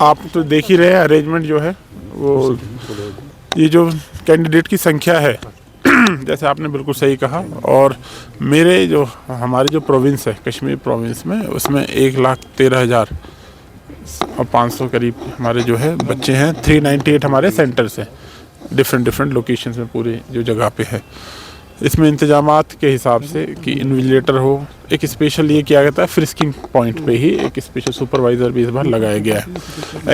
आप तो देख ही रहे हैं अरेंजमेंट जो है वो, ये जो कैंडिडेट की संख्या है जैसे आपने बिल्कुल सही कहा। और मेरे जो हमारी जो प्रोविंस है कश्मीर प्रोविंस में, उसमें 1,13,500 करीब हमारे जो है बच्चे हैं। 398 हमारे सेंटर्स हैं डिफरेंट लोकेशंस में पूरी जो जगह पे है। इसमें इंतजामात के हिसाब से कि इन्विजिलेटर हो, एक स्पेशल ये किया गया था फ्रिस्किंग पॉइंट पे ही एक स्पेशल सुपरवाइज़र भी इस बार लगाया गया है।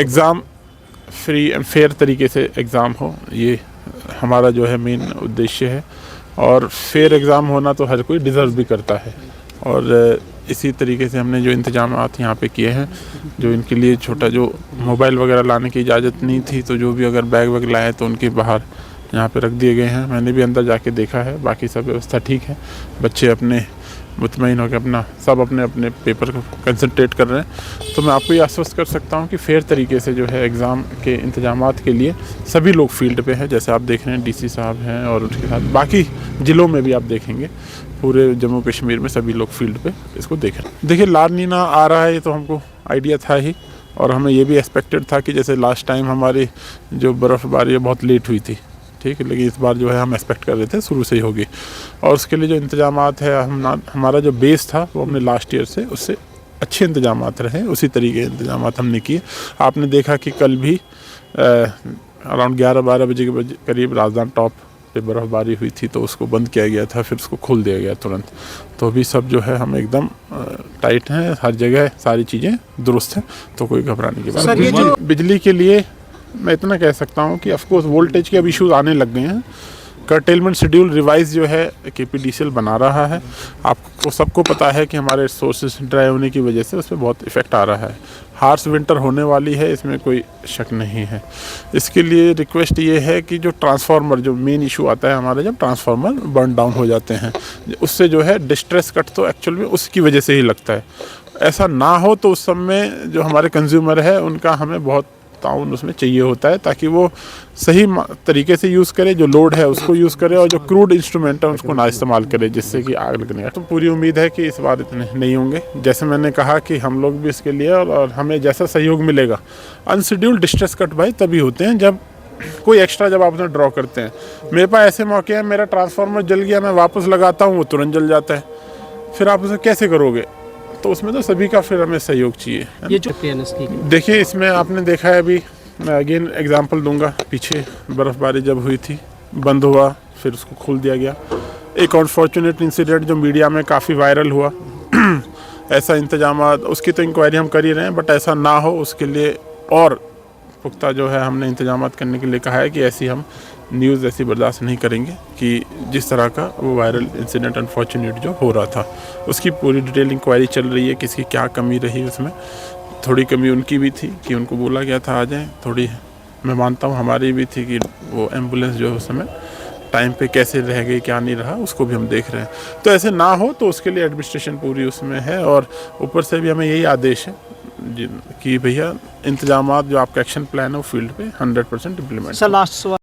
एग्ज़ाम फ्री एंड फेयर तरीके से एग्ज़ाम हो, ये हमारा जो है मेन उद्देश्य है। और फेयर एग्ज़ाम होना तो हर कोई डिज़र्व भी करता है। और इसी तरीके से हमने जो इंतजामात यहाँ पे किए हैं, जो इनके लिए छोटा जो मोबाइल वगैरह लाने की इजाज़त नहीं थी, तो जो भी अगर बैग वैग लाए तो उनके बाहर यहाँ पे रख दिए गए हैं। मैंने भी अंदर जाके देखा है, बाकी सब व्यवस्था ठीक है। बच्चे अपने मुतमईन होकर सब अपने अपने पेपर को कंसंट्रेट कर रहे हैं। तो मैं आपको ये आश्वस्त कर सकता हूँ कि फेयर तरीके से जो है एग्ज़ाम के इंतजामात के लिए सभी लोग फील्ड पे हैं। जैसे आप देख रहे हैं डीसी साहब हैं, और उसके साथ बाकी ज़िलों में भी आप देखेंगे, पूरे जम्मू कश्मीर में सभी लोग फील्ड पे इसको देख रहे हैं। देखिए, ला नीना आ रहा है, ये तो हमको आइडिया था ही, और हमें ये भी एक्सपेक्टेड था कि जैसे लास्ट टाइम हमारी जो बर्फ़बारी बहुत लेट हुई थी, ठीक है, लेकिन इस बार जो है हम एक्सपेक्ट कर रहे थे शुरू से ही होगी। और उसके लिए जो इंतजामात है, हमारा जो बेस था वो हमने लास्ट ईयर से उससे अच्छे इंतजामात रहे, उसी तरीके के इंतजामात हमने किए। आपने देखा कि कल भी अराउंड 11-12 बजे के करीब राजधानी टॉप पे बर्फ़बारी हुई थी, तो उसको बंद किया गया था, फिर उसको खोल दिया गया तुरंत। तो अभी सब जो है हम एकदम टाइट हैं, हर जगह सारी चीज़ें दुरुस्त हैं, तो कोई घबराने की बात नहीं। बिजली के लिए मैं इतना कह सकता हूँ कि ऑफकोर्स वोल्टेज के अब इश्यूज आने लग गए हैं। कर्टेलमेंट शेड्यूल रिवाइज जो है KPDCL बना रहा है। आपको सबको पता है कि हमारे सोर्सेज ड्राई होने की वजह से उस पर बहुत इफ़ेक्ट आ रहा है। हार्श विंटर होने वाली है, इसमें कोई शक नहीं है। इसके लिए रिक्वेस्ट ये है कि जो ट्रांसफार्मर, जो मेन इशू आता है हमारे, जब ट्रांसफार्मर बर्न डाउन हो जाते हैं, उससे जो है डिस्ट्रेस कट तो एक्चुअल में उसकी वजह से ही लगता है। ऐसा ना हो तो उस समय जो हमारे कंज्यूमर है उनका हमें बहुत ताउन उसमें चाहिए होता है, ताकि वो सही तरीके से यूज़ करे, जो लोड है उसको यूज़ करे, और जो क्रूड इंस्ट्रूमेंट है उसको ना इस्तेमाल करे, जिससे कि आग लगने का। तो पूरी उम्मीद है कि इस बार इतने नहीं होंगे। जैसे मैंने कहा कि हम लोग भी इसके लिए, और हमें जैसा सहयोग मिलेगा। अनशेड्यूल्ड डिस्ट्रेस कट भाई तभी होते हैं जब कोई एक्स्ट्रा, जब आप उसमें ड्रॉ करते हैं। मेरे पास ऐसे मौके हैं, मेरा ट्रांसफार्मर जल गया, मैं वापस लगाता हूँ, वो तुरंत जल जाता है, फिर आप उसे कैसे करोगे? तो उसमें तो सभी का फिर हमें सहयोग चाहिए। ये जो देखिए, इसमें आपने देखा है, अभी मैं अगेन एग्जांपल दूंगा, पीछे बर्फ़बारी जब हुई थी, बंद हुआ, फिर उसको खोल दिया गया। एक अनफॉर्चुनेट इंसिडेंट जो मीडिया में काफ़ी वायरल हुआ ऐसा इंतजामात, उसकी तो इंक्वायरी हम कर ही रहे हैं, बट ऐसा ना हो उसके लिए और पुख्ता जो है हमने इंतजामात करने के लिए कहा है कि ऐसी हम न्यूज़ ऐसी बर्दाश्त नहीं करेंगे कि जिस तरह का वो वायरल इंसिडेंट अनफॉर्चुनेट जो हो रहा था, उसकी पूरी डिटेल इंक्वायरी चल रही है, किसकी क्या कमी रही उसमें। थोड़ी कमी उनकी भी थी कि उनको बोला गया था आ जाएं, थोड़ी मैं मानता हूँ हमारी भी थी कि वो एम्बुलेंस जो है उस समय टाइम पे कैसे रह गई, क्या नहीं रहा, उसको भी हम देख रहे हैं। तो ऐसे ना हो तो उसके लिए एडमिनिस्ट्रेशन पूरी उसमें है, और ऊपर से भी हमें यही आदेश है कि भैया इंतजामात जो आपका एक्शन प्लान है वो फील्ड पे 100% इम्प्लीमेंट। Sir last